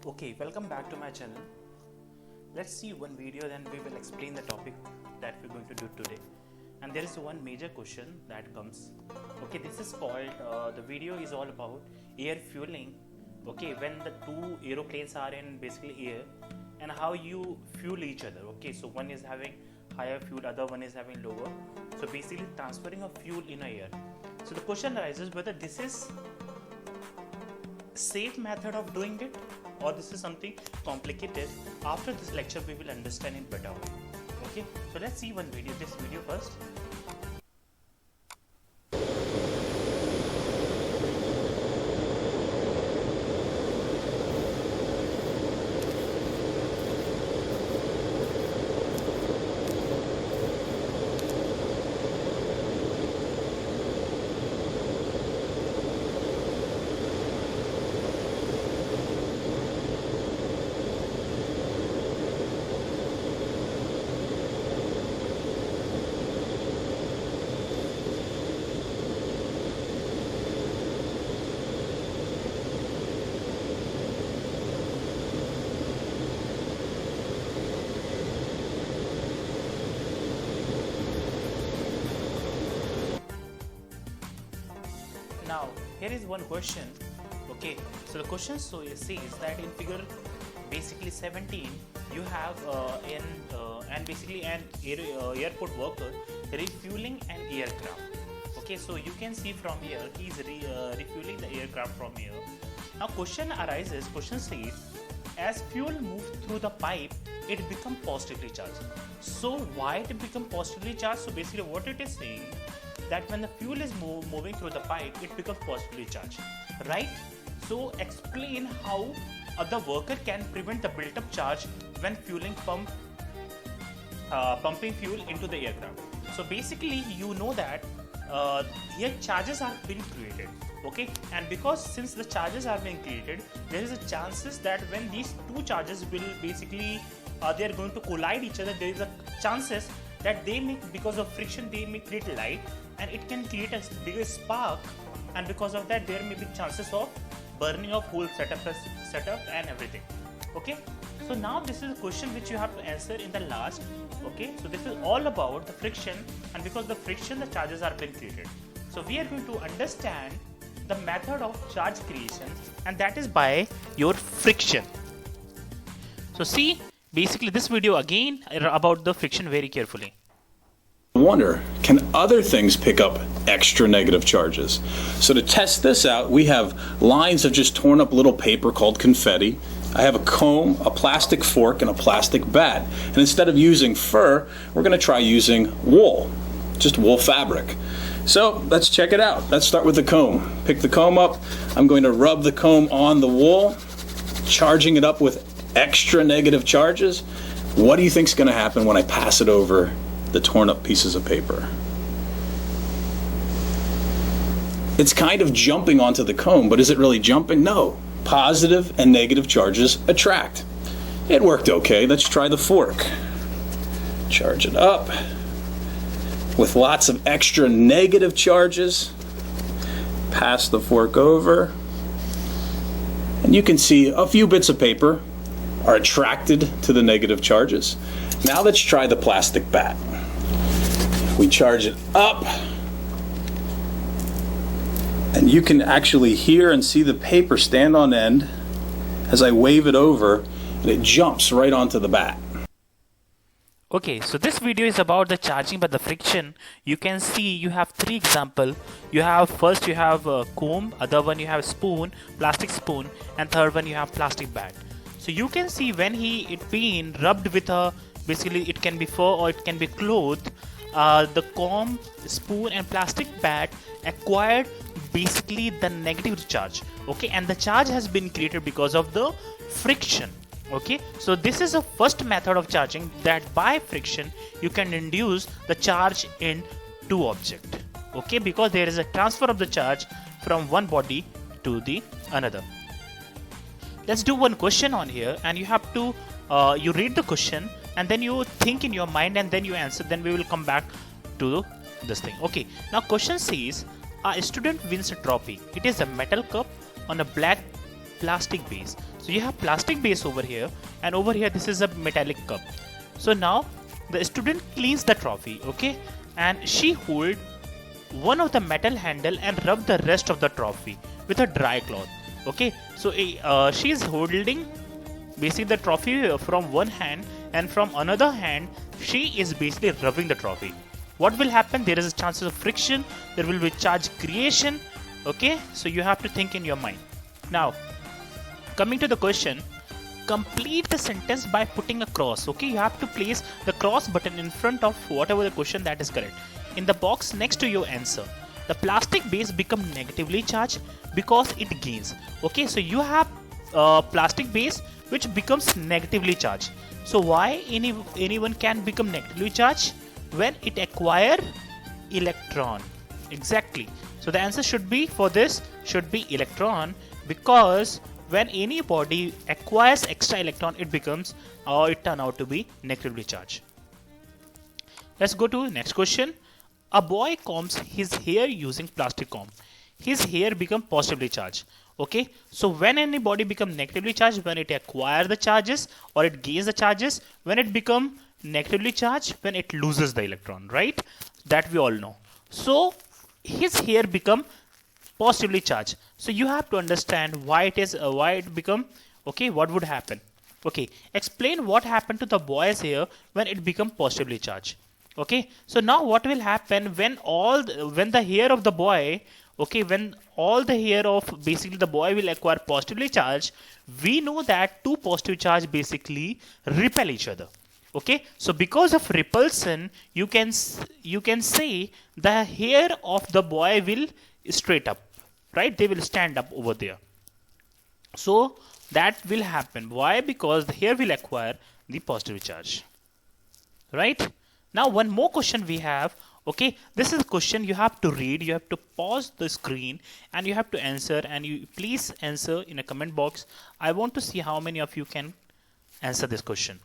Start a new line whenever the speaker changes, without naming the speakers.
Okay, welcome back to my channel. Let's see one video, then we will explain the topic that we're going to do today. And there is one major question that comes. Okay, this is called, the video is all about air fueling. Okay, when the two aeroplanes are in basically air and how you fuel each other. Okay, so one is having higher fuel, other one is having lower. So basically transferring of fuel in a air. So the question arises whether this is safe method of doing it or this is something complicated. After this lecture we will understand it better. Okay, so let's see this video first. Now here is one question. Okay, so the question says that in figure basically 17 you have and basically an airport worker refueling an aircraft. Okay, so you can see from here he is refueling the aircraft from here. Now question says as fuel moves through the pipe it becomes positively charged. So why it become positively charged? So basically what it is saying that when the fuel is moving through the pipe it becomes positively charged, right? So explain how the worker can prevent the built up charge when pumping fuel into the aircraft. So basically you know that here charges are being created, okay, and because since the charges are being created there is a chances that when these two charges will basically they are going to collide each other, there is a chances that they may, because of friction, they may create light and it can create a bigger spark, and because of that there may be chances of burning of whole setup and everything. Okay, so now this is a question which you have to answer in the last. Okay, so this is all about the friction, and because the friction the charges are being created. So we are going to understand the method of charge creation, and that is by your friction. So see basically this video again about the friction very carefully.
Wonder, can other things pick up extra negative charges? So to test this out, we have lines of just torn up little paper called confetti. I have a comb, a plastic fork, and a plastic bat. And instead of using fur, we're going to try using wool, just wool fabric. So let's check it out. Let's start with the comb. Pick the comb up. I'm going to rub the comb on the wool, charging it up with extra negative charges. What do you think is going to happen when I pass it over the torn up pieces of paper? It's kind of jumping onto the comb, but is it really jumping? No. Positive and negative charges attract. It worked okay. Let's try the fork. Charge it up with lots of extra negative charges. Pass the fork over. And you can see a few bits of paper are attracted to the negative charges. Now let's try the plastic bat. We charge it up, and you can actually hear and see the paper stand on end as I wave it over, and it jumps right onto the bat.
Okay, so this video is about the charging by the friction. You can see you have three examples. First you have a comb, other one you have spoon, plastic spoon, and third one you have plastic bat. So you can see when it being rubbed with a, basically it can be fur or it can be cloth, the comb, spoon and plastic bat acquired basically the negative charge, okay, and the charge has been created because of the friction. Okay, so this is the first method of charging, that by friction you can induce the charge in two objects, okay, because there is a transfer of the charge from one body to the another. Let's do one question on here, and you have to you read the question and then you think in your mind and then you answer, then we will come back to this thing. Okay, now question says a student wins a trophy. It is a metal cup on a black plastic base. So you have plastic base over here, and over here this is a metallic cup. So now the student cleans the trophy, okay, and she hold one of the metal handle and rub the rest of the trophy with a dry cloth. Okay, so she is holding basically the trophy from one hand, and from another hand she is basically rubbing the trophy. What will happen? There is a chance of friction, there will be charge creation. Okay, so you have to think in your mind. Now coming to the question, complete the sentence by putting a cross. Okay, you have to place the cross button in front of whatever the question that is correct. In the box next to your answer, the plastic base become negatively charged because it gains. Okay, so you have plastic base which becomes negatively charged. So why anyone can become negatively charged? When it acquire electron. Exactly. So the answer should be for this should be electron, because when any body acquires extra electron, it becomes or it turn out to be negatively charged. Let's go to next question. A boy combs his hair using plastic comb. His hair become positively charged. Okay, so when any body become negatively charged, when it acquires the charges or it gains the charges, when it become negatively charged, when it loses the electron, right? That we all know. So his hair become positively charged. So you have to understand why it become. Okay, what would happen? Okay, explain what happened to the boy's hair when it become positively charged. Okay, so now what will happen when when the hair of the boy, okay, when all the hair of basically the boy will acquire positively charged, we know that two positive charge basically repel each other. Okay, so because of repulsion, you can say the hair of the boy will straight up, right? They will stand up over there. So that will happen. Why? Because the hair will acquire the positive charge, right? Now one more question we have. Okay, this is a question you have to read, you have to pause the screen and you have to answer, and you please answer in a comment box. I want to see how many of you can answer this question.